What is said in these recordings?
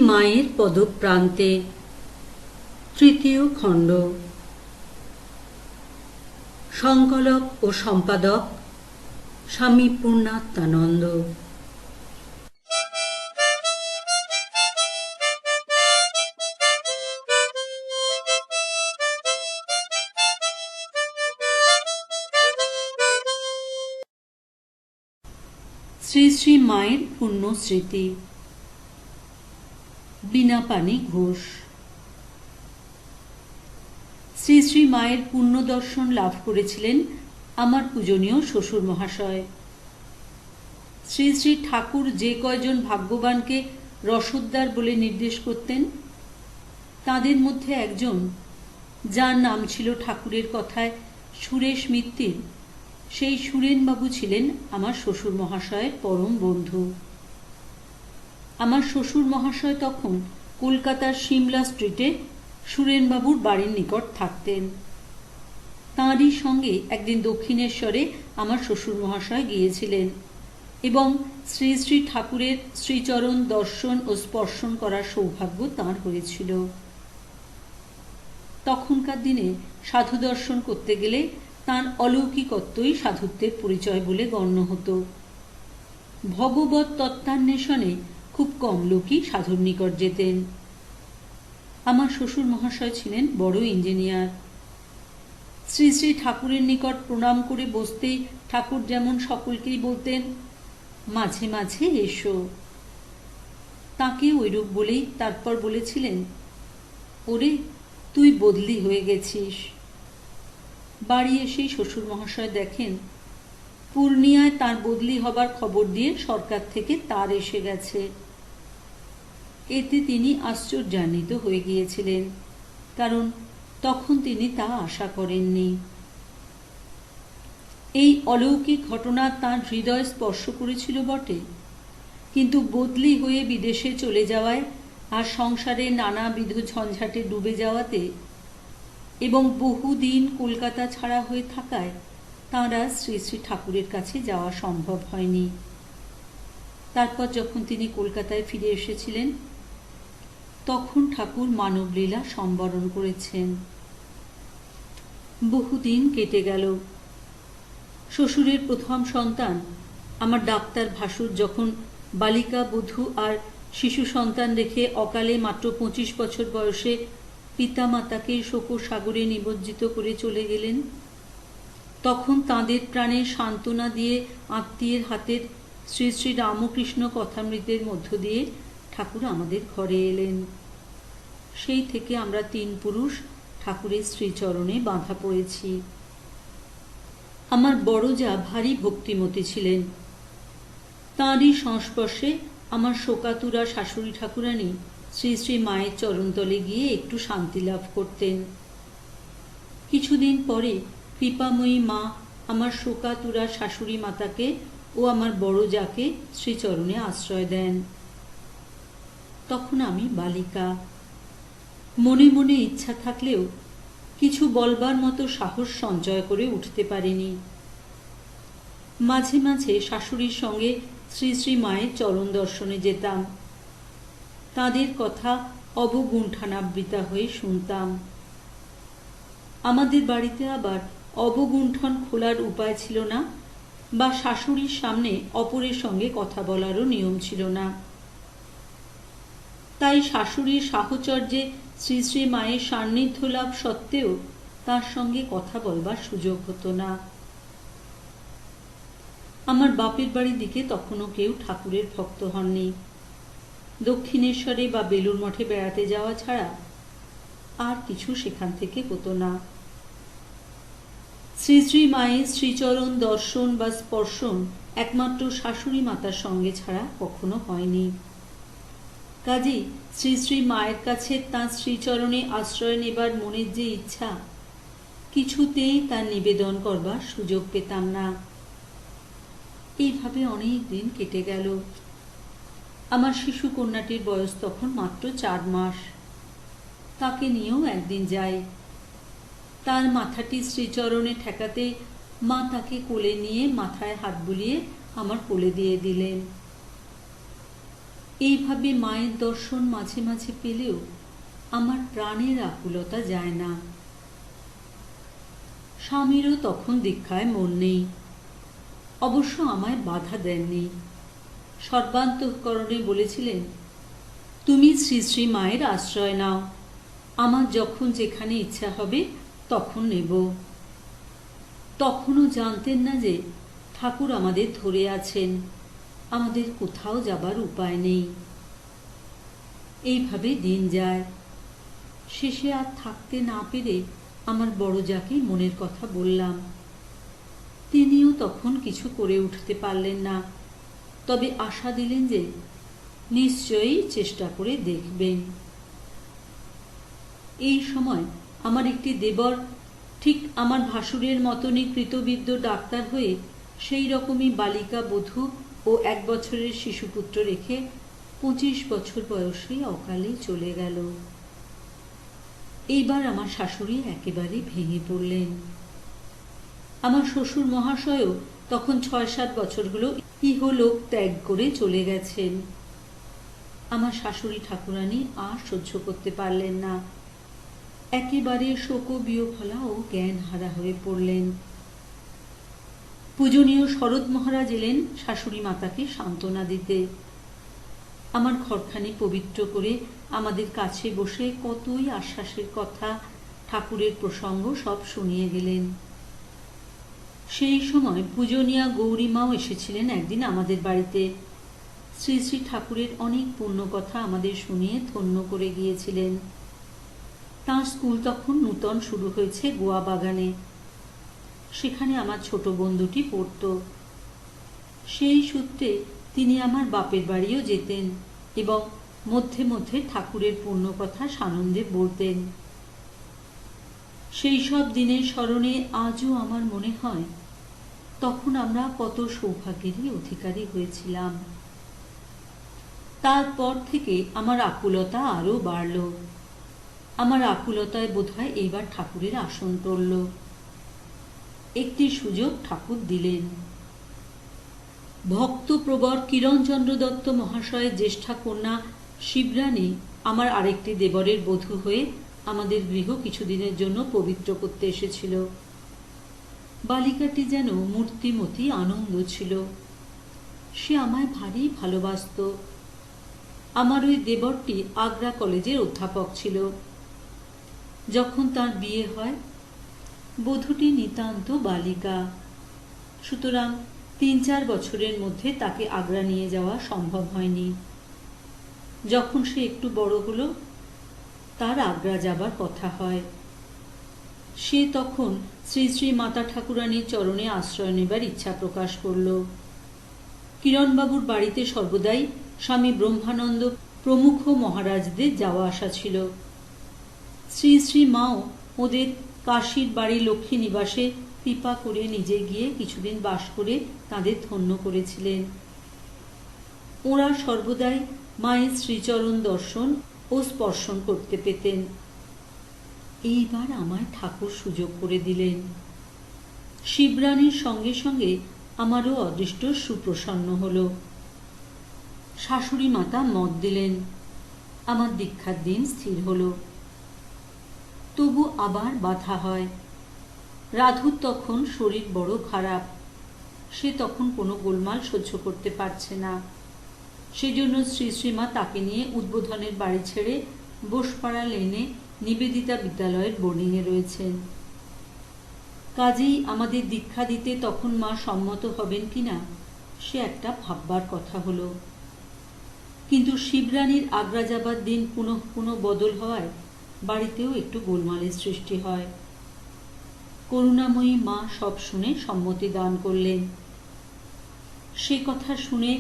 মায়ের পদপ্রান্তে তৃতীয় খণ্ড। সংকলক ও সম্পাদক স্বামী পূর্ণাত্মানন্দ। শ্রী শ্রী মায়ের পুণ্য স্মৃতি। বীণাপাণি ঘোষ। শ্রী শ্রী মায়ের পুণ্য দর্শন লাভ করেছিলেন আমার পূজনীয় শ্বশুর মহাশয়। শ্রী শ্রী ঠাকুর যে কয়জন ভাগ্যবানকে রসদদার বলে নির্দেশ করতেন, তাদের মধ্যে একজন, যার নাম ছিল ঠাকুরের কথায় সুরেশ মিত্তির, সেই সুরেনবাবু ছিলেন আমার শ্বশুর মহাশয়ের পরম বন্ধু। আমার শ্বশুর মহাশয় তখন কলকাতার সিমলা স্ট্রিটে সুরেনবাবুর বাড়ির নিকট থাকতেন। তাঁরই সঙ্গে একদিন দক্ষিণেশ্বরে আমার শ্বশুর মহাশয় গিয়েছিলেন এবং শ্রী শ্রী ঠাকুরের শ্রীচরণ দর্শন ও স্পর্শন করার সৌভাগ্য তাঁর হয়েছিল। তখনকার দিনে সাধু দর্শন করতে গেলে তাঁর অলৌকিকত্বই সাধুত্বের পরিচয় বলে গণ্য হতো। ভগবত তত্ত্বান্বেষণে খুব কম লোকই সাধুর নিকট যেতেন। আমার শ্বশুর মহাশয় ছিলেন বড় ইঞ্জিনিয়ার। শ্রী শ্রী ঠাকুরের নিকট প্রণাম করে বসতেই ঠাকুর যেমন সকলকেই বলতেন, মাঝে মাঝে এসো। তাকে ওইরূপ বলেই তারপর বলেছিলেন, ওরে তুই বদলি হয়ে গেছিস। বাড়ি এসেই শ্বশুর মহাশয় দেখেন পূর্ণিয়ায় তার বদলি হবার খবর দিয়ে সরকার থেকে তার এসে গেছে। এতে তিনি আশ্চর্যান্বিত হয়ে গিয়েছিলেন, কারণ তখন তিনি তা আশা করেননি। এই অলৌকিক ঘটনা তাঁর হৃদয় স্পর্শ করেছিল বটে, কিন্তু বদলি হয়ে বিদেশে চলে যাওয়ায় আর সংসারে নানাবিধ ঝঞ্ঝাটে ডুবে যাওয়াতে এবং বহুদিন কলকাতা ছাড়া হয়ে থাকায় তাঁরা শ্রী শ্রী ঠাকুরের কাছে যাওয়া সম্ভব হয়নি। তারপর যখন তিনি কলকাতায় ফিরে এসেছিলেন, তখন ঠাকুর মানবলীলা সম্বরণ করেছেন। বহুদিন কেটে গেল। শ্বশুরের প্রথম সন্তান আমার ডাক্তার ভাসুর যখন বালিকা বধূ আর শিশু সন্তান রেখে অকালে মাত্র 25 বছর বয়সে পিতা মাতাকে শোকসাগরে নিমজ্জিত করে চলে গেলেন, তখন তাঁদের প্রাণে সান্ত্বনা দিয়ে আত্মীয়ের হাতের শ্রী শ্রী রামকৃষ্ণ কথামৃতের মধ্য দিয়ে ঠাকুর আমাদের ঘরে এলেন। সেই থেকে আমরা 3 পুরুষ ঠাকুরের শ্রীচরণে বাঁধা পড়েছি। আমার বড় যা ভারী ভক্তিমতী ছিলেন। তাঁরই সংস্পর্শে আমার শোকাতুরা শাশুড়ি ঠাকুরানী শ্রী শ্রী মায়ের চরণতলে গিয়ে একটু শান্তি লাভ করতেন। কিছুদিন পরে কৃপাময়ী মা আমার শোকাতুরা শাশুড়ি মাতাকে ও আমার বড় যাকে শ্রীচরণে আশ্রয় দেন। তখন আমি বালিকা। মনে মনে ইচ্ছা থাকলেও কিছু বলবার মতো সাহস সঞ্চয় করে উঠতে পারিনি। মাঝে মাঝে শাশুড়ির সঙ্গে শ্রী শ্রী মায়ের চরণ দর্শনে যেতাম। তাঁদের কথা অবগুণ্ঠনাবৃতা হয়ে শুনতাম। আমাদের বাড়িতে আবার অবগুণ্ঠন খোলার উপায় ছিল না, বা শাশুড়ির সামনে অপরের সঙ্গে কথা বলারও নিয়ম ছিল না। তাই শাশুড়ির সাহচর্যে শ্রী শ্রী মায়ের সান্নিধ্য লাভ সত্ত্বেও তার সঙ্গে কথা বলবার সুযোগ হতো না। আমার বাপের বাড়ির দিকে তখনও কেউ ঠাকুরের ভক্ত হননি। দক্ষিণেশ্বরে বা বেলুর মঠে বেড়াতে যাওয়া ছাড়া আর কিছু সেখান থেকে হতো না। শ্রী শ্রী মায়ের শ্রীচরণ দর্শন বা স্পর্শন একমাত্র শাশুড়ি মাতার সঙ্গে ছাড়া কখনো হয়নি। কাজেই শ্রী শ্রী মায়ের কাছে তাঁর শ্রীচরণে আশ্রয় নেবার মনের যে ইচ্ছা, কিছুতেই তার নিবেদন করবার সুযোগ পেতাম না। এইভাবে অনেক দিন কেটে গেল। আমার শিশু কন্যাটির বয়স তখন মাত্র 4 মাস। তাকে নিয়েও একদিন যাই। তার মাথাটি শ্রীচরণে ঠেকাতে মা তাকে কোলে নিয়ে মাথায় হাত বুলিয়ে আমার কোলে দিয়ে দিলেন। এইভাবে মায়ের দর্শন মাঝে মাঝে পেলেও আমার প্রাণের আকুলতা যায় না। স্বামীরও তখন দীক্ষায় মন নেই, অবশ্য আমায় বাধা দেননি। সর্বান্তঃকরণে বলেছিলেন, তুমি শ্রী শ্রী মায়ের আশ্রয় নাও, আমার যখন যেখানে ইচ্ছা হবে তখন নেব। তখনও জানতেন না যে ঠাকুর আমাদের ধরে আছেন, আমাদের কোথাও যাবার উপায় নেই। এইভাবে দিন যায়। শেষে আর থাকতে না পেরে আমার বড় যাকে মনের কথা বললাম। তিনিও তখন কিছু করে উঠতে পারলেন না, তবে আশা দিলেন যে নিশ্চয়ই চেষ্টা করে দেখবেন। এই সময় আমার একটি দেবর ঠিক আমার ভাসুরের মতনই কৃতবিদ্য ডাক্তার হয়ে সেই রকমই বালিকা বধূ ও 1 বছরের শিশুপুত্র রেখে 25 বছর বয়সে অকালে চলে গেল। এইবার আমার শাশুড়ি একেবারে ভেঙে পড়লেন। আমার শ্বশুর মহাশয়ও তখন 6-7 বছরগুলো ইহলোক ত্যাগ করে চলে গেছেন। আমার শাশুড়ি ঠাকুরানী আর সহ্য করতে পারলেন না, একেবারে শোকবিহ্বলা ও জ্ঞান হারা হয়ে পড়লেন। পূজনীয় শরৎ মহারাজ এলেন শাশুড়ি মাতাকে সান্ত্বনা দিতে। আমার ঘরখানি পবিত্র করে আমাদের কাছে বসে কতই আশ্বাসের কথা, ঠাকুরের প্রসঙ্গ সব শুনিয়ে গেলেন। সেই সময় পূজনীয়া গৌরীমাও এসেছিলেন একদিন আমাদের বাড়িতে। শ্রী শ্রী ঠাকুরের অনেক পুণ্য কথা আমাদের শুনিয়ে ধন্য করে গিয়েছিলেন। তাঁর স্কুল তখন নূতন শুরু হয়েছে গোয়া বাগানে, সেখানে আমার ছোট বন্ধুটি পড়ত। সেই সূত্রে তিনি আমার বাপের বাড়িও যেতেন এবং মধ্যে মধ্যে ঠাকুরের পুণ্য কথা সানন্দে বলতেন। সেই সব দিনের স্মরণে আজও আমার মনে হয় তখন আমরা কত সৌভাগ্যেরই অধিকারী হয়েছিলাম। তারপর থেকে আমার আকুলতা আরো বাড়ল। আমার আকুলতায় বোধহয় এইবার ঠাকুরের আসন টলল। একটি সুযোগ ঠাকুর দিলেন। ভক্তপ্রবর কিরণচন্দ্র দত্ত মহাশয়ের জ্যেষ্ঠা কন্যা শিবরানী আমার আরেকটি দেবরের বধূ হয়ে আমাদের গৃহ কিছুদিনের জন্য পবিত্র করতে এসেছিল। বালিকাটি যেন মূর্তিমতী আনন্দ ছিল। সে আমায় ভারী ভালোবাসত। আমার ওই দেবরটি আগ্রা কলেজের অধ্যাপক ছিল। যখন তার বিয়ে হয়, বধূটি নিতান্ত বালিকা, সুতরাং 3-4 বছরের মধ্যে তাকে আগ্রা নিয়ে যাওয়া সম্ভব হয়নি। যখন সে একটু বড় হলো, তার আগ্রা যাবার কথা হয়। সে তখন শ্রী শ্রী মাতা ঠাকুরানীর চরণে আশ্রয় নেবার ইচ্ছা প্রকাশ করল। কিরণবাবুর বাড়িতে সর্বদাই স্বামী ব্রহ্মানন্দ প্রমুখ মহারাজদের যাওয়া আসা ছিল। শ্রী শ্রী মাও ওদের কাশীর বাড়ি লক্ষ্মী নিবাসে কৃপা করে নিজে গিয়ে কিছুদিন বাস করে তাদের ধন্য করেছিলেন। ওরা সর্বদাই মায়ের শ্রীচরণ দর্শন ও স্পর্শন করতে পেতেন। এইবার আমায় ঠাকুর সুযোগ করে দিলেন। শিবরানীর সঙ্গে সঙ্গে আমারও অদৃষ্ট সুপ্রসন্ন হল। শাশুড়ি মাতা মত দিলেন। আমার দীক্ষার দিন স্থির হল। তবু আবার বাধা হয়। রাধুর তখন শরীর বড় খারাপ। সে তখন কোনো গোলমাল সহ্য করতে পারছে না। সেজন্য শ্রী শ্রীমা তাকে নিয়ে উদ্বোধনের বাড়ি ছেড়ে বোসপাড়া লেনে নিবেদিতা বিদ্যালয়ের বোর্ডিংয়ে রয়েছেন। কাজেই আমাদের দীক্ষা দিতে তখন মা সম্মত হবেন কিনা সে একটা ভাববার কথা হলো। কিন্তু শিবরানীর আগ্রা যাবার দিন পুনঃ পুনঃ বদল হওয়ায় বাড়িতেও একটু গোলমালের সৃষ্টি হয়। করুণাময়ী মা সব শুনে সম্মতি দান করলেন। সে কথা শুনে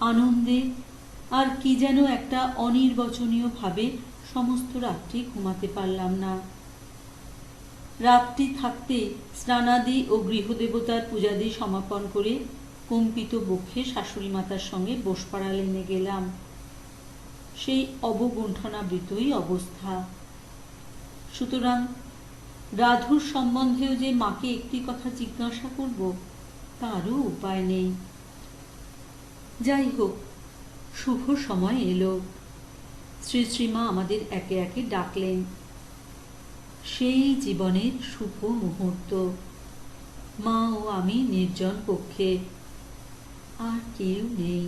আনন্দে আর কি যেন একটা অনির্বচনীয় ভাবে সমস্ত রাত্রি ঘুমাতে পারলাম না। রাত্রি থাকতে স্নানাদি ও গৃহদেবতার পূজাদি সমাপন করে কম্পিত বক্ষে শাশুড়ি মাতার সঙ্গে বোসপাড়া লেনে গেলাম। সেই অবগুণ্ঠনাবৃতই অবস্থা। সুতরাং রাধুর সম্বন্ধেও যে মাকে একটি কথা জিজ্ঞাসা করব তারও উপায় নেই। যাই হোক, শুভ সময় এলো। শ্রী শ্রীমা আমাদের একে একে ডাকলেন। সেই জীবনের শুভ মুহূর্ত, মা ও আমি নির্জন কক্ষে, আর কেউ নেই।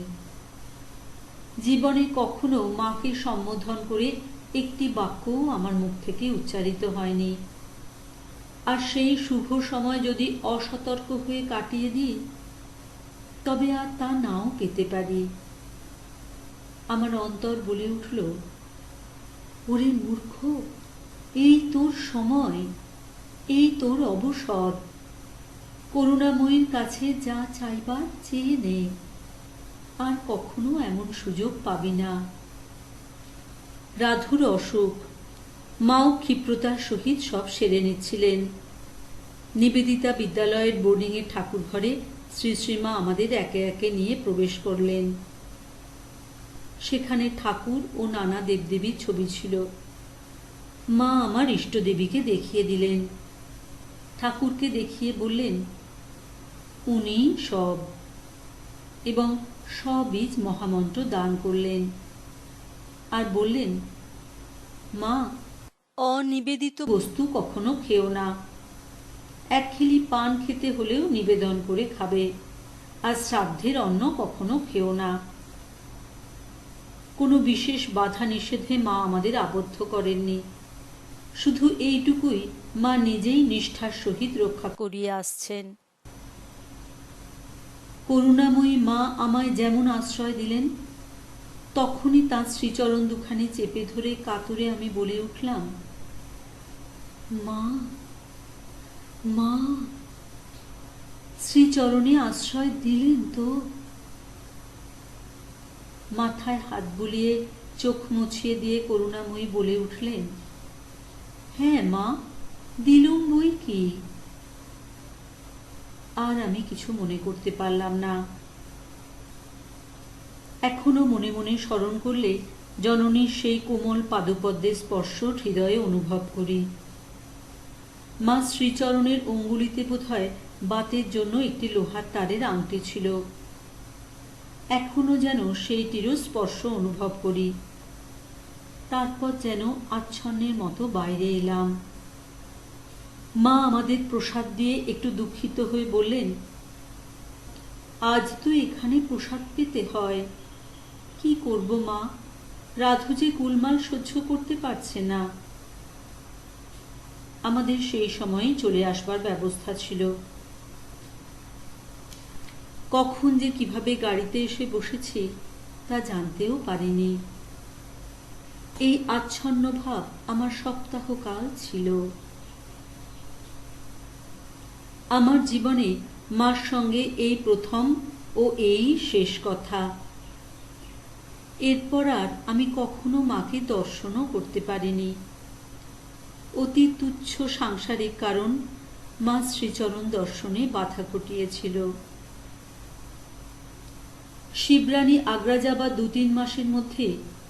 জীবনে কখনো মাকে সম্বোধন করে একটি বাক্যও আমার মুখ থেকে উচ্চারিত হয়নি। আর সেই শুভ সময় যদি অসতর্ক হয়ে কাটিয়ে দিই, তবে আর তা নাও পেতে পারি। আমার অন্তর বলে উঠল, ওরে মূর্খ, এই তোর সময়, এই তোর অবসর। করুণাময়ীর কাছে যা চাইবার চেয়ে নে, আর কখনো এমন সুযোগ পাবি না। রাধুর অসুখ, মাও ক্ষিপ্রতার সহিত সব সেরে নিচ্ছিলেন। নিবেদিতা বিদ্যালয়ের বোর্ডিংয়ের ঠাকুর ঘরে শ্রী শ্রীমা আমাদের একে একে নিয়ে প্রবেশ করলেন। সেখানে ঠাকুর ও নানা দেবদেবীর ছবি ছিল। মা আমার ইষ্টদেবীকে দেখিয়ে দিলেন। ঠাকুরকে দেখিয়ে বললেন, উনি সব, এবং সবীজ মহামন্ত্র দান করলেন। আর বললেন, মা, অনিবেদিত বস্তু কখনো খেও না। এক খিলি পান খেতে হলেও নিবেদন করে খাবে, আর শ্রাদ্ধের অন্ন কখনো খেও না। কোনো বিশেষ বাধা নিষেধে মা আমাদের আবদ্ধ করেননি। শুধু এইটুকুই মা নিজেই নিষ্ঠার সহিত রক্ষা করিয়ে আসছেন। করুণাময়ী মা আমায় যেমন আশ্রয় দিলেন, তখনই তাঁর শ্রীচরণ দুখানি চেপে ধরে কাতরে আমি বলে উঠলাম, মা, মা, শ্রীচরণে আশ্রয় দিলেন তো? মাথায় হাত বুলিয়ে চোখ মুছিয়ে দিয়ে করুণাময়ী বলে উঠলেন, হ্যাঁ মা, দিলুম বই কি। আর আমি কিছু মনে করতে পারলাম না। এখনো মনে মনে স্মরণ করলে জননীর সেই কোমল পাদপদ্মের স্পর্শ হৃদয়ে অনুভব করি। মা শ্রীচরণের অঙ্গুলিতে বোধহয় বাতের জন্য একটি লোহার তারের আংটি ছিল। এখনো যেন সেইটিরও স্পর্শ অনুভব করি। তারপর যেন আচ্ছন্নের মতো বাইরে এলাম। মা আমাদের প্রসাদ দিয়ে একটু দুঃখিত হয়ে বললেন, আজ তো এখানে প্রসাদ পেতে হয়। কি করব মা, রাধু যে কুলমাল সহ্য করতে পারছে না। আমাদের সেই সময়েই চলে আসবার ব্যবস্থা ছিল। কখন যে কিভাবে গাড়িতে এসে বসেছি তা জানতেও পারিনি। এই আচ্ছন্ন ভাব আমার সপ্তাহকাল ছিল। আমার জীবনে মার সঙ্গে এই প্রথম ও এই শেষ কথা। এরপর আর আমি কখনো মাকে দর্শনও করতে পারিনি। অতি তুচ্ছ সাংসারিক কারণ মা শ্রীচরণ দর্শনে বাধা ঘটিয়েছিল। শিবরানী আগ্রা যাবার 2-3 মাসের মধ্যে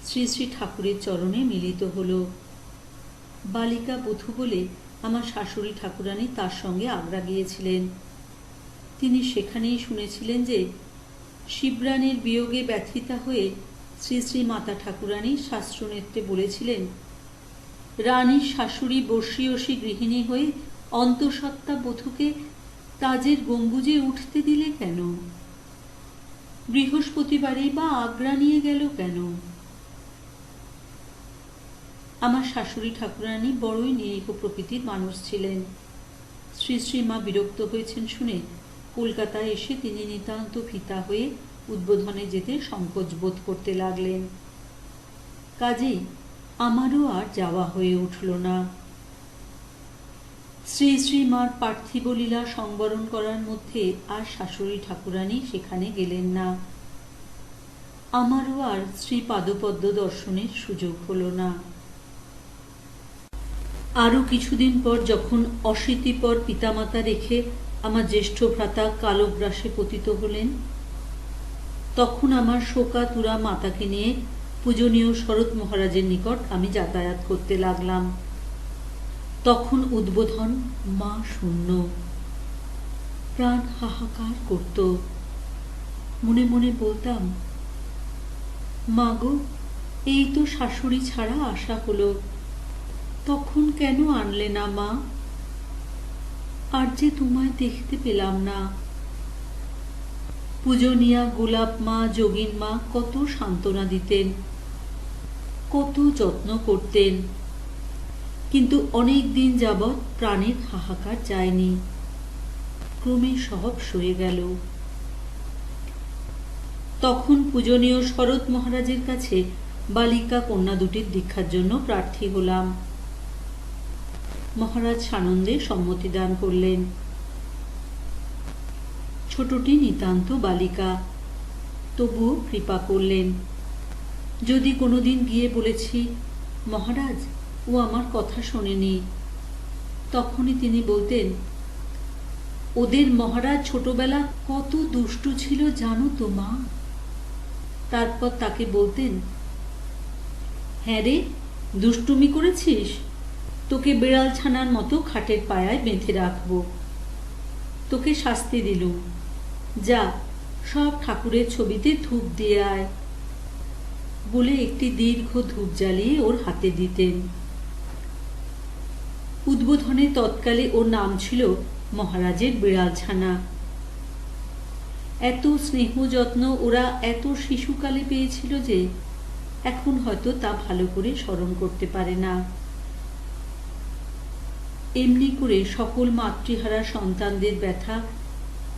শ্রী শ্রী ঠাকুরের চরণে মিলিত হল। বালিকা বধূ বলে আমার শাশুড়ি ঠাকুরানী তার সঙ্গে আগ্রা গিয়েছিলেন। তিনি সেখানেই শুনেছিলেন যে শিবরানীর বিয়োগে ব্যথিতা হয়ে শ্রী শ্রী মাতা ঠাকুরানী শাস্ত্রনেত্রে বলেছিলেন, রানীর শাশুড়ি বর্ষীয়সী গৃহিণী হয়ে অন্তঃসত্ত্বা বধূকে তাজের গম্বুজে উঠতে দিলে কেন? বৃহস্পতিবারেই বা আগ্রা নিয়ে গেল কেন? আমার শাশুড়ি ঠাকুরানী বড়ই নিরীহ প্রকৃতির মানুষ ছিলেন। শ্রী শ্রী মা বিরক্ত হয়েছেন শুনে কলকাতায় এসে তিনি নিতান্ত ভীতা হয়ে উদ্বোধনে যেতে সংকোচ বোধ করতে লাগলেন। কাজেই আমারও আর যাওয়া হয়ে উঠল না। শ্রী শ্রী মার পার্থিব লীলা সংবরণ করার মধ্যে আর শাশুড়ি ঠাকুরানী সেখানে গেলেন না। আমারও আর শ্রী পাদপদ্ম দর্শনের সুযোগ হল না। আরো কিছুদিন পর যখন অশীতিপর পিতামাতা রেখে আমার জ্যেষ্ঠ ভ্রাতা কালগ্রাসে পতিত হলেন, তখন আমার শোকাতুরা মাতাকে নিয়ে পূজনীয় শরৎ মহারাজের নিকট আমি যাতায়াত করতে লাগলাম। তখন উদ্বোধন মা শূন্য। প্রাণ হাহাকার করত। মনে মনে বলতাম, মাগো, এই তো শাশুড়ি ছাড়া আসা হলো, তখন কেন আনলে না মা? আর যে তোমায় দেখতে পেলাম না। পূজনীয়া গোলাপ মা, যোগিন মা কত সান্ত্বনা দিতেন, কত যত্ন করতেন, কিন্তু অনেক দিন যাবৎ প্রাণের হাহাকার যায়নি। ক্রমে সব সয়ে গেল। তখন পূজনীয় শরৎ মহারাজের কাছে বালিকা কন্যা দুটির দীক্ষার জন্য প্রার্থী হলাম। মহারাজ সানন্দে সম্মতি দান করলেন। ছোটটি নিতান্ত বালিকা, তবুও কৃপা করলেন। যদি কোনোদিন গিয়ে বলেছি, মহারাজ ও আমার কথা শোনেনি, তখনই তিনি বলতেন, ওদের মহারাজ ছোটবেলা কত দুষ্টু ছিল জানো তো মা। তারপর তাকে বলতেন, হ্যাঁ রে, দুষ্টুমি করেছিস, তোকে বিড়াল ছানার মতো খাটের পায়ায় বেঁধে রাখবো, তোকে শাস্তি দিলুম, যা সব ঠাকুরের ছবিতে ধূপ দিয়ে আয়, বলে একটি দীর্ঘ ধূপ জ্বালিয়ে ওর হাতে দিতেন। উদ্বোধনে তৎকালে ওর নাম ছিল মহারাজের বিড়াল ছানা। এত স্নেহ যত্ন ওরা এত শিশুকালে পেয়েছিল যে এখন হয়তো তা ভালো করে স্মরণ করতে পারে না। এমনি করে সকল মাতৃহারা সন্তানদের ব্যথা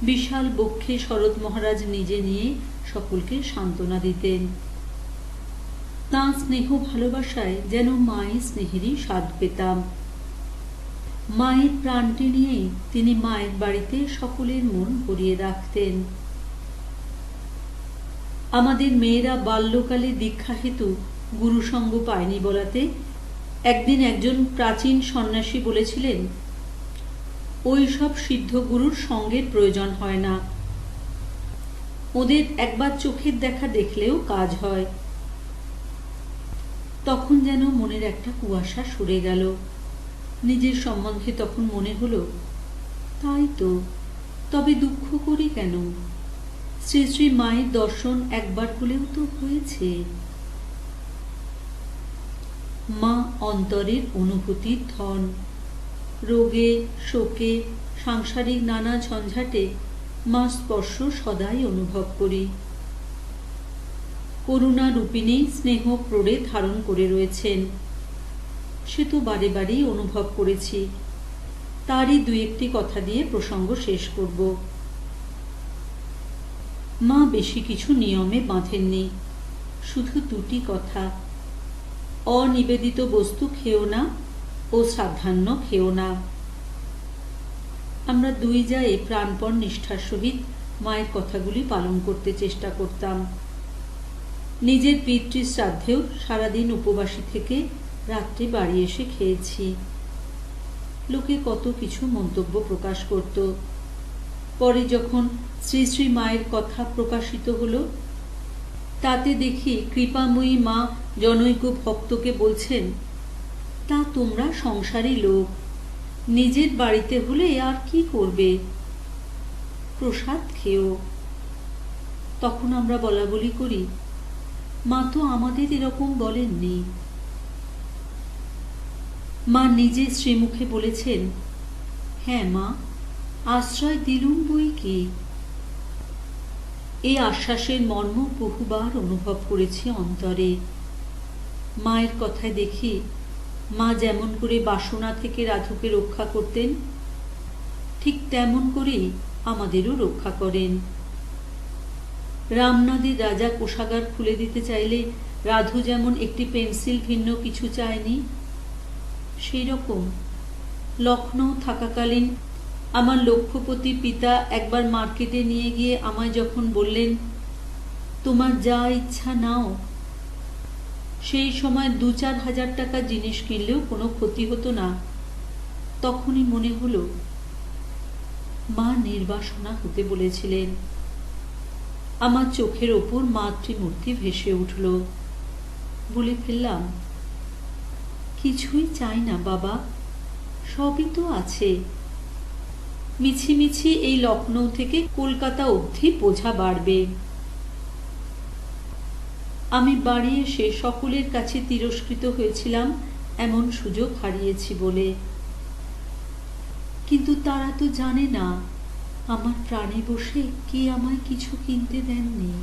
বিশাল বক্ষে শরৎ মহারাজ নিজে নিয়ে সকলকে সান্ত্বনা দিতেন। তাঁর স্নেহ ভালোবাসায় যেন মায়ের স্নেহেরই স্বাদ পেতাম। মায়ের প্রাণটি নিয়েই তিনি মায়ের বাড়িতে সকলের মন ভরিয়ে রাখতেন। আমাদের মেয়েরা বাল্যকালে দীক্ষা হেতু গুরুসঙ্গ পায়নি বলাতে একদিন একজন প্রাচীন সন্ন্যাসী বলেছিলেন, ওই সব সিদ্ধ গুরুর সঙ্গের প্রয়োজন হয় না, ওদের একবার চোখের দেখা দেখলেও কাজ হয়। তখন যেন মনের একটা কুয়াশা সরে গেল। নিজের সম্বন্ধে তখন মনে হলো, তাই তো, তবে দুঃখ করি কেন? শ্রী শ্রী মায়ের দর্শন একবার হলেও তো হয়েছে। মা অন্তরের অনুভূতির ধন। রোগে শোকে সাংসারিক নানা ঝঞ্ঝাটে মা স্পর্শ সদাই অনুভব করি। করুণা রূপিণী স্নেহ প্রড়ে ধারণ করে রয়েছেন, সে তো বারে বারেই অনুভব করেছি। তারই দুই একটি কথা দিয়ে প্রসঙ্গ শেষ করব। মা বেশি কিছু নিয়মে বাঁধেননি, শুধু দুটি কথা, অনিবেদিত বস্তু খেও না ও শ্রাদ্ধান্ন খেও না। আমরা দুই জায়ে প্রাণপণ নিষ্ঠার সহিত মায়ের কথাগুলি পালন করতে চেষ্টা করতাম। নিজের পিতৃ শ্রাদ্ধেও সারাদিন উপবাসী থেকে রাত্রে বাড়ি এসে খেয়েছি। লোকে কত কিছু মন্তব্য প্রকাশ করত। পরে যখন শ্রী শ্রী মায়ের কথা প্রকাশিত হলো, তাতে দেখি কৃপাময়ী মা জনৈক ভক্তকে বলছেন, তা তোমরা সংসারী লোক, নিজের বাড়িতে হলে আর কি করবে, প্রসাদ খেও। তখন আমরা বলা বলি করি, মা তো আমাদের এরকম বলেননি। মা নিজে শ্রীমুখে বলেছেন, হ্যাঁ মা, আশ্রয় দিলুম বই কি। এই আশ্বাসের মর্ম বহুবার অনুভব করেছি অন্তরে। মায়ের কথায় দেখি, মা যেমন করে বাসনা থেকে রাধুকে রক্ষা করতেন, ঠিক তেমন করেই আমাদেরও রক্ষা করেন। রামনাদের রাজা কোষাগার খুলে দিতে চাইলে রাধু যেমন একটি পেন্সিল ভিন্ন কিছু চায়নি, সেই রকম লখনৌ থাকাকালীন আমার লক্ষ্যপতি পিতা একবার মার্কেটে নিয়ে গিয়ে আমায় যখন বললেন, তোমার যা ইচ্ছা নাও, সেই সময় 2-4 হাজার টাকা জিনিস কিনলেও কোনো ক্ষতি হতো না, তখনই মনে হলো মা নির্বাসনা হতে বলেছিলেন। আমার চোখের ওপর মাতৃমূর্তি ভেসে উঠল। বলে ফেললাম, কিছুই চাই না বাবা, সবই তো আছে। মিছিমিছি এই লখনৌ থেকে কলকাতা অবধি বোঝা বাড়বে। আমি বাড়ি এসে সকলের কাছে তিরস্কৃত হয়েছিলাম এমন সুযোগ হারিয়েছি বলে। কিন্তু তারা তো জানে না আমার প্রাণে বসে কে আমায় কিছু কিনতে দেননি।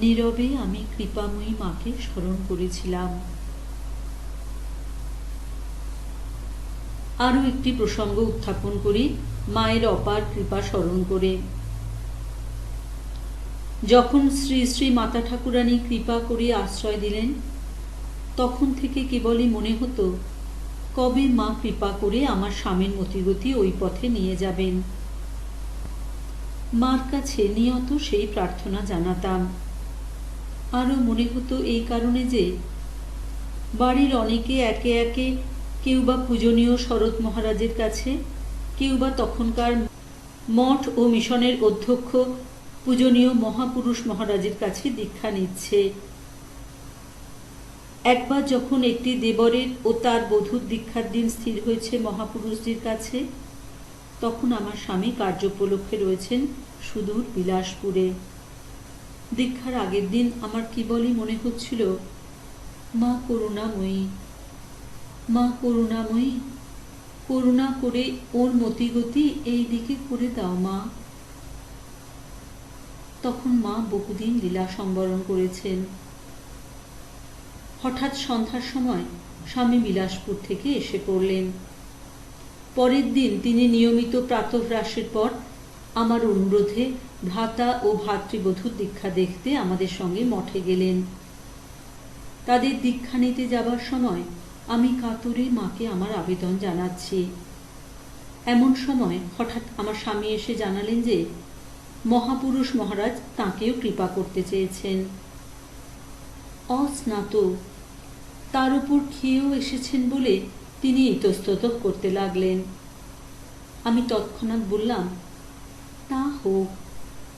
নীরবে আমি কৃপাময়ী মাকে স্মরণ করেছিলাম। আরো একটি প্রসঙ্গ উত্থাপন করি মায়ের অপার কৃপা স্মরণ করে। যখন শ্রী শ্রী মাতা ঠাকুরানী কৃপা করে আশ্রয় দিলেন, তখন থেকে কেবলই মনে হতো কবে মা কৃপা করে আমার স্বামীর মতিগতি ওই পথে নিয়ে যাবেন। মার কাছে নিয়ত সেই প্রার্থনা জানাতাম। আরো মনে হতো এই কারণে যে বাড়ির অনেকে একে একে কেউ বা পূজনীয় শরৎ মহারাজের কাছে, কেউ বা তখনকার মঠ ও মিশনের অধ্যক্ষ পূজনীয় মহাপুরুষ মহারাজের কাছে দীক্ষা নিচ্ছে। একবার যখন একটি দেবরের ও তার বধূর দীক্ষার দিন স্থির হয়েছে মহাপুরুষজির কাছে, তখন আমার স্বামী কার্যোপলক্ষে রয়েছেন সুদূর বিলাসপুরে। দীক্ষার আগের দিন আমার কেবলই মনে হচ্ছিল, মা করুণাময়ী, মা করুণাময়ী, করুণা করে ওর মতিগতি এই দিকে করে দাও মা। তখন মা বহুদিন লীলা সম্বরণ করেছেন। হঠাৎ সন্ধ্যার সময় স্বামী বিলাসপুর থেকে এসে পড়লেন। পরের দিন তিনি নিয়মিত প্রাতঃরাশের পর আমার অনুরোধে ভ্রাতা ও ভাতৃবধূর দীক্ষা দেখতে আমাদের সঙ্গে মঠে গেলেন। তাদের দীক্ষা নিতে যাবার সময় আমি কাতরে মাকে আমার আবেদন জানাচ্ছি। এমন সময় হঠাৎ আমার স্বামী এসে জানালেন যে মহাপুরুষ মহারাজ তাঁকেও কৃপা করতে চেয়েছেন। অস্নাত, তার উপর খেয়েও এসেছেন বলে তিনি ইতস্তত করতে লাগলেন। আমি তৎক্ষণাৎ বললাম, তা হোক,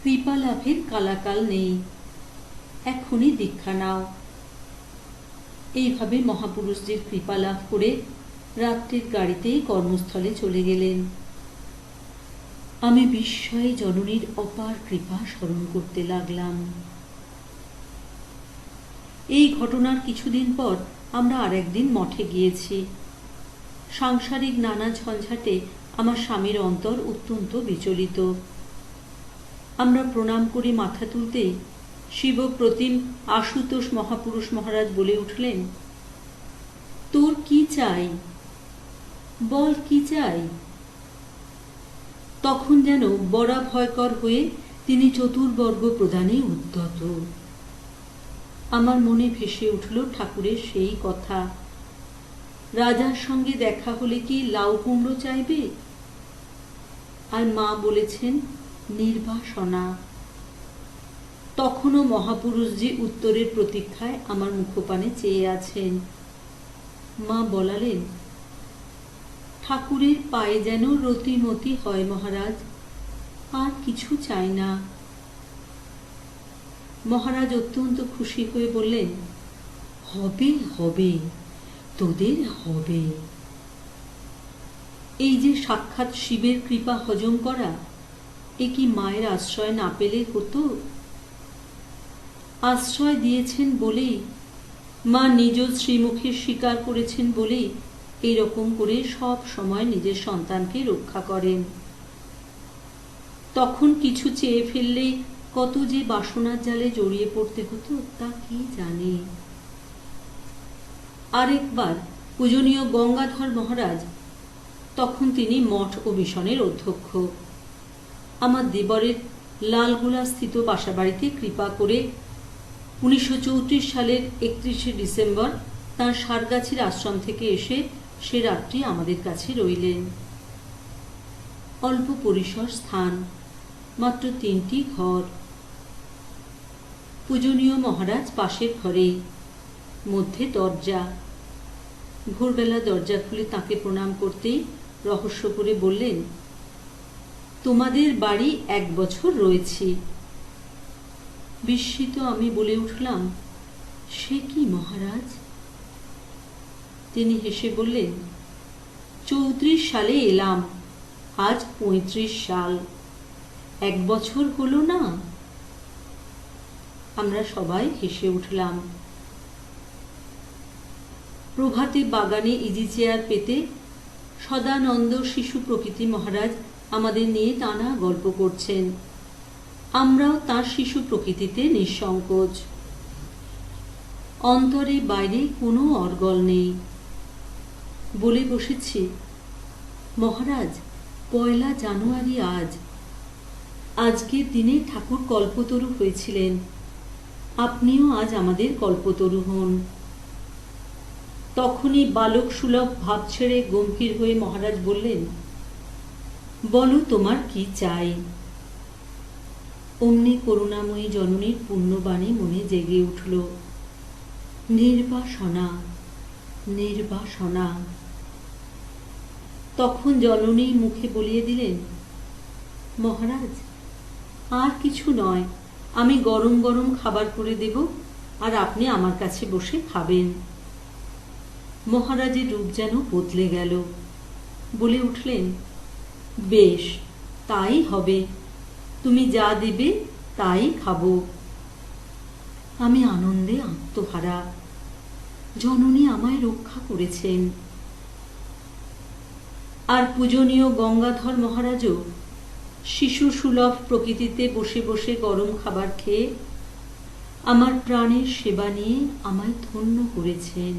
কৃপা লাভের কালাকাল নেই, এখনই দীক্ষা নাও। এইভাবে মহাপুরুষদের কৃপা লাভ করে রাত্রির গাড়িতেই কর্মস্থলে চলে গেলেন। আমি বিস্ময়ে জননীর অপার কৃপা স্মরণ করতে লাগলাম। এই ঘটনার কিছুদিন পর আমরা আরেকদিন মঠে গিয়েছি। সাংসারিক নানা ঝঞ্ঝাটে আমার স্বামীর অন্তর অত্যন্ত বিচলিত। আমরা প্রণাম করে মাথা তুলতেই শিবপ্রতিম আশুতোষ মহাপুরুষ মহারাজ বলে উঠলেন, তোর কি চাই, বল কি চাই। তখন যেন বড়া ভয়কর হয়ে তিনি চতুর্বর্গ প্রদানে উদ্যত। আমার মনে ভেসে উঠল ঠাকুরের সেই কথা, রাজার সঙ্গে দেখা হলে কি লাউ কুমড়ো চাইবে? আর মা বলেছেন নির্বাসনা। তখনও মহাপুরুষজি উত্তরের প্রতীক্ষায় আমার মুখপানে চেয়ে আছেন। মা বলালেন, ঠাকুরের পায়ে যেন রতিমতি হয় মহারাজ, আর কিছু চাই না। মহারাজ অত্যন্ত খুশি হয়ে বললেন, হবে হবে, তোদের হবে। এই যে সাক্ষাৎ শিবের কৃপা হজম করা, এ কি মায়ের আশ্রয় না পেলে হতো? আশ্রয় দিয়েছেন বলেই, মা নিজ শ্রীমুখে স্বীকার করেছেন বলেই এইরকম করে সব সময় নিজের সন্তানকে রক্ষা করেন। তখন কিছু চেয়ে ফেললেই কত যে বাসনার জালে জড়িয়ে পড়তে হতো তা কি জানে। আরেকবার পূজনীয় গঙ্গাধর মহারাজ, তখন তিনি মঠ ও মিশনের অধ্যক্ষ, আমার দেবরের লালগোলা স্থিত বাসাবাড়িতে কৃপা করে 1934 সালের 31শে ডিসেম্বর তাঁর সারগাছির আশ্রম থেকে এসে সে রাত্রি আমাদের কাছে রইলেন। অল্প পরিসর স্থান, মাত্র 3টি ঘর। পূজনীয় মহারাজ পাশের ঘরেই, মধ্যে দরজা। ভোরবেলা দরজা খুলে তাকে প্রণাম করতেই রহস্য করে বললেন, তোমাদের বাড়ি 1 বছর রয়েছি। বিস্মিত আমি বলে উঠলাম, সে কি মহারাজ? তিনি হেসে বললেন, 34 সালে এলাম, আজ 35 সাল, 1 বছর হলো না। আমরা সবাই হেসে উঠলাম। প্রভাতে বাগানে ইজি চেয়ার পেতে সদানন্দ শিশু প্রকৃতি মহারাজ আমাদের নিয়ে টানা গল্প করছেন। আমরাও তার শিশু প্রকৃতিতে নিঃসংকোচ। অন্তরে বাইরে কোনো অর্গল নেই। বলে বসেছি, মহারাজ, 1 জানুয়ারি আজ। আজকের দিনে ঠাকুর কল্পতরু হয়েছিলেন। আপনিও আজ আমাদের কল্পতরু হন। তখনই বালক সুলভ ভাব ছেড়ে গম্ভীর হয়ে মহারাজ বললেন, বলো তোমার কি চাই। অমনি করুণাময়ী জননীর পুণ্যবাণী মনে জেগে উঠল, নির্বাসনা, নির্বাসনা। তখন জননী মুখে বলিয়ে দিলেন, মহারাজ, আর কিছু নয়, আমি গরম গরম খাবার করে দেব, আর আপনি আমার কাছে বসে খাবেন। মহারাজের রূপ যেন বদলে গেল। বলে উঠলেন, বেশ, তাই হবে, তুমি যা দেবে তাই খাবো। আমি আনন্দে আত্মহারা। জননী আমায় রক্ষা করেছেন। আর পূজনীয় গঙ্গাধর মহারাজও শিশু সুলভ প্রকৃতিতে বসে বসে গরম খাবার খেয়ে আমার প্রাণের সেবা নিয়ে আমায় ধন্য করেছেন।